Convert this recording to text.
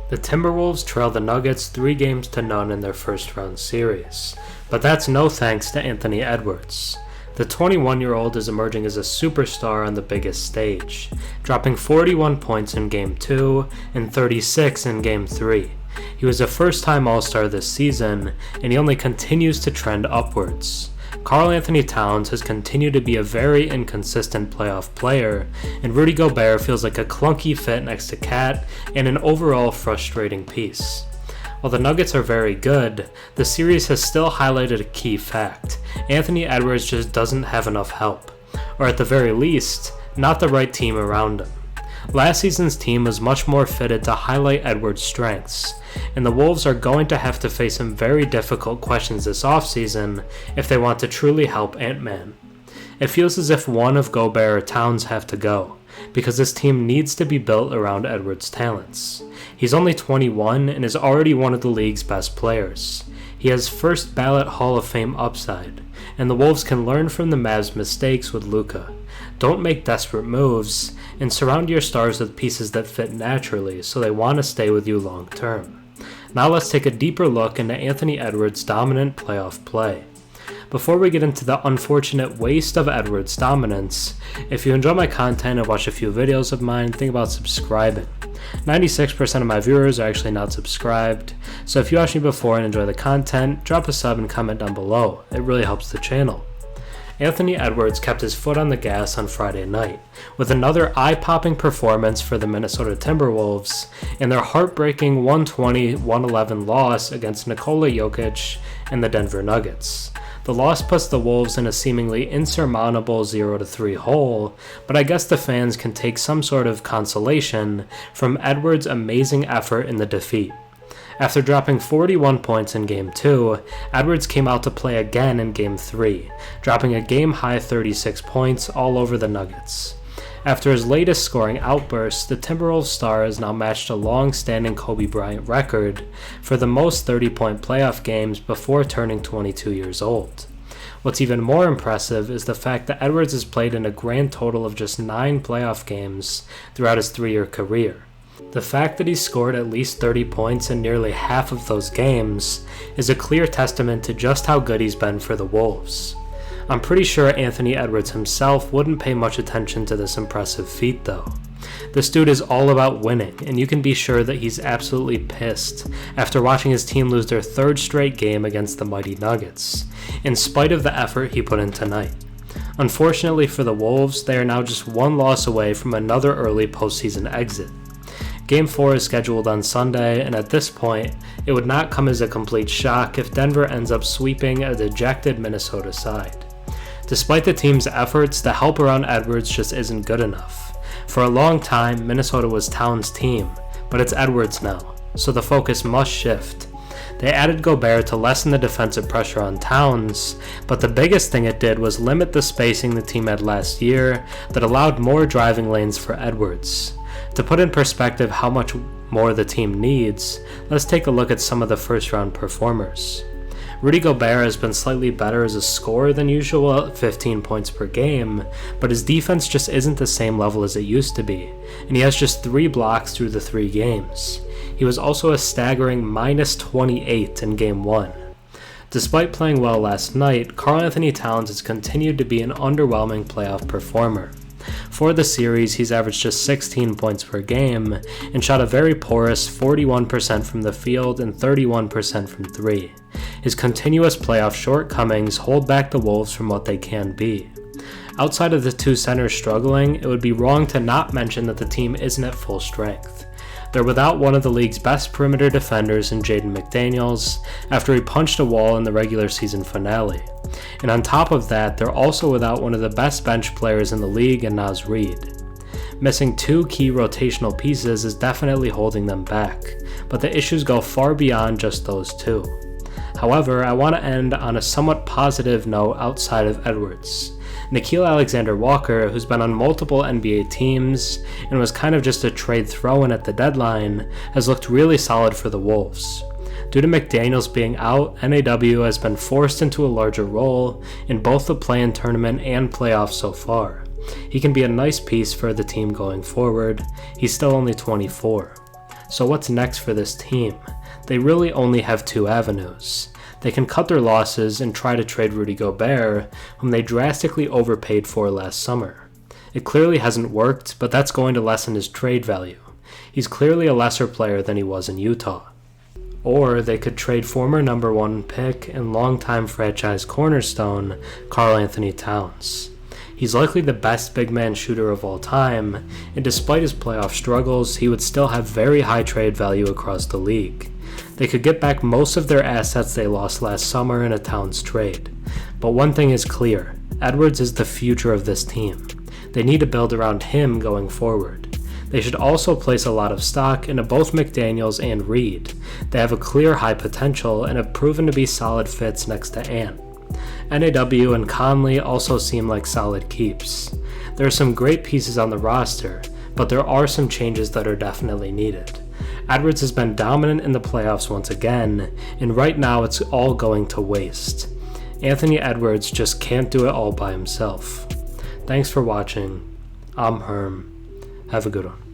The Timberwolves trail the Nuggets 3-0 in their first-round series, but that's no thanks to Anthony Edwards. The 21-year-old is emerging as a superstar on the biggest stage, dropping 41 points in Game 2 and 36 in Game 3. He was a first-time All-Star this season, and he only continues to trend upwards. Karl-Anthony Towns has continued to be a very inconsistent playoff player, and Rudy Gobert feels like a clunky fit next to Cat and an overall frustrating piece. While the Nuggets are very good, the series has still highlighted a key fact: Anthony Edwards just doesn't have enough help, or at the very least, not the right team around him. Last season's team was much more fitted to highlight Edwards' strengths, and the Wolves are going to have to face some very difficult questions this offseason if they want to truly help Ant-Man. It feels as if one of Gobert or Towns have to go, because this team needs to be built around Edwards' talents. He's only 21 and is already one of the league's best players. He has first ballot Hall of Fame upside, and the Wolves can learn from the Mavs' mistakes with Luka. Don't make desperate moves, and surround your stars with pieces that fit naturally so they want to stay with you long term. Now let's take a deeper look into Anthony Edwards' dominant playoff play. Before we get into the unfortunate waste of Edwards' dominance, if you enjoy my content and watch a few videos of mine, think about subscribing. 96% of my viewers are actually not subscribed, so if you watched me before and enjoy the content, drop a sub and comment down below. It really helps the channel. Anthony Edwards kept his foot on the gas on Friday night, with another eye-popping performance for the Minnesota Timberwolves in their heartbreaking 120-111 loss against Nikola Jokic and the Denver Nuggets. The loss puts the Wolves in a seemingly insurmountable 0-3 hole, but I guess the fans can take some sort of consolation from Edwards' amazing effort in the defeat. After dropping 41 points in Game 2, Edwards came out to play again in Game 3, dropping a game-high 36 points all over the Nuggets. After his latest scoring outburst, the Timberwolves star has now matched a long-standing Kobe Bryant record for the most 30-point playoff games before turning 22 years old. What's even more impressive is the fact that Edwards has played in a grand total of just 9 playoff games throughout his 3-year career. The fact that he scored at least 30 points in nearly half of those games is a clear testament to just how good he's been for the Wolves. I'm pretty sure Anthony Edwards himself wouldn't pay much attention to this impressive feat though. This dude is all about winning, and you can be sure that he's absolutely pissed after watching his team lose their 3rd straight game against the mighty Nuggets, in spite of the effort he put in tonight. Unfortunately for the Wolves, they are now just one loss away from another early postseason exit. Game 4 is scheduled on Sunday, and at this point, it would not come as a complete shock if Denver ends up sweeping a dejected Minnesota side. Despite the team's efforts, the help around Edwards just isn't good enough. For a long time, Minnesota was Towns' team, but it's Edwards now, so the focus must shift. They added Gobert to lessen the defensive pressure on Towns, but the biggest thing it did was limit the spacing the team had last year that allowed more driving lanes for Edwards. To put in perspective how much more the team needs, let's take a look at some of the first-round performers. Rudy Gobert has been slightly better as a scorer than usual at 15 points per game, but his defense just isn't the same level as it used to be, and he has just 3 blocks through the 3 games. He was also a staggering -28 in Game 1. Despite playing well last night, Karl-Anthony Towns has continued to be an underwhelming playoff performer. For the series, he's averaged just 16 points per game and shot a very porous 41% from the field and 31% from 3. His continuous playoff shortcomings hold back the Wolves from what they can be. Outside of the 2 centers struggling, it would be wrong to not mention that the team isn't at full strength. They're without one of the league's best perimeter defenders in Jaden McDaniels after he punched a wall in the regular season finale. And on top of that, they're also without one of the best bench players in the league in Naz Reid. Missing 2 key rotational pieces is definitely holding them back, but the issues go far beyond just those 2. However, I want to end on a somewhat positive note outside of Edwards. Nickeil Alexander-Walker, who's been on multiple NBA teams and was kind of just a trade throw-in at the deadline, has looked really solid for the Wolves. Due to McDaniels being out, NAW has been forced into a larger role in both the play-in tournament and playoffs so far. He can be a nice piece for the team going forward. He's still only 24. So what's next for this team? They really only have two avenues. They can cut their losses and try to trade Rudy Gobert, whom they drastically overpaid for last summer. It clearly hasn't worked, but that's going to lessen his trade value. He's clearly a lesser player than he was in Utah. Or they could trade former number 1 pick and longtime franchise cornerstone Karl-Anthony Towns. He's likely the best big man shooter of all time, and despite his playoff struggles, he would still have very high trade value across the league. They could get back most of their assets they lost last summer in a Towns trade. But one thing is clear, Edwards is the future of this team. They need to build around him going forward. They should also place a lot of stock into both McDaniels and Reed. They have a clear high potential and have proven to be solid fits next to Ant. NAW and Conley also seem like solid keeps. There are some great pieces on the roster, but there are some changes that are definitely needed. Edwards has been dominant in the playoffs once again, and right now it's all going to waste. Anthony Edwards just can't do it all by himself. Thanks for watching. I'm Herm. Have a good one.